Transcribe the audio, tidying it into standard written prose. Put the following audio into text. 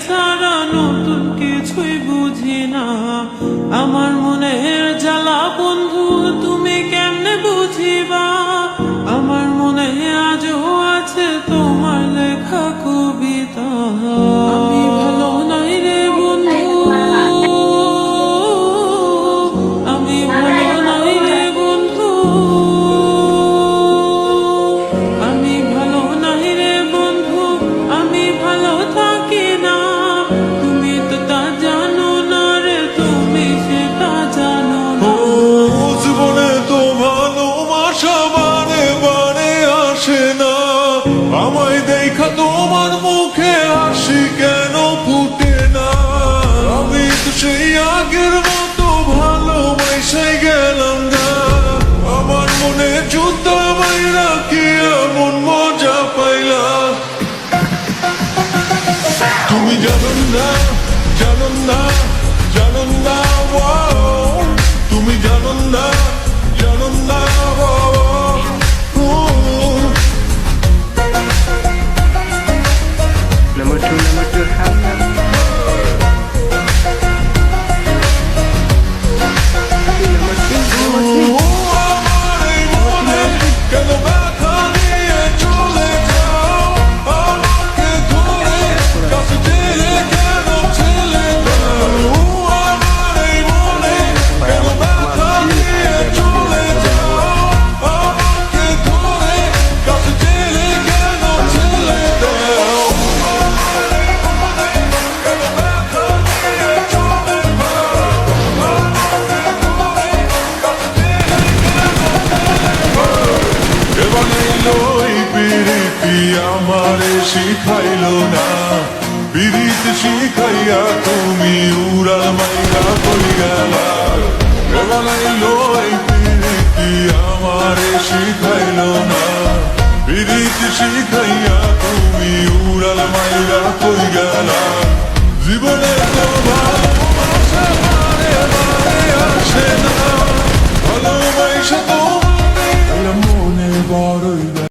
ছাড়া নতুন কিছুই বুঝি না। আমার মনের জ্বালা বন্ধু তুমি কেমনে বুঝিবা? আমার মনে আজও আছে তোমার লেখা কবিতা। আমি ভালো নাই রে বন্ধু, আমি ভালো নাই রে বন্ধু, আমি ভালো নাই রে বন্ধু, আমি ভালো থাকি না। তুমি তো তা জানো না রে, তুমি সেটা জানো না। জীবনে তো ভালোবাসা বারে বারে আসে না। আমায় দেখা তোমার মুখে হাসি কেন ফুটে না? আমি তো সেই আগের মতো ভালোবাসে গেলাম না। আমার মনে যুদ্ধ বাইরা কি এমন মজা পাইলা? তুমি জানো না, জানো না, জানো না, তুমি জানো না, জানো না। Number two, have them. Number three. আমার এই মনে কেন ব্যথা দিয়ে চলে যাও? আমাকে ধরে কাছে টেনে কেন ছেলে দাও? আমার এই মনে কেন ব্যথা দিয়ে চলে যাও? আমাকে ধরে কাছে টেনে কেন ছেলে দাও? আমারে শিখাইলো না বিরিত শিখাইয়া তুমি উড়াল মাইরা কই গেলা? বানাইলো এই পিরিতি আমারে শিখাইলো না বিরিত শিখাইয়া তুমি উড়াল মাইরা কই গেলা? জীবনে তো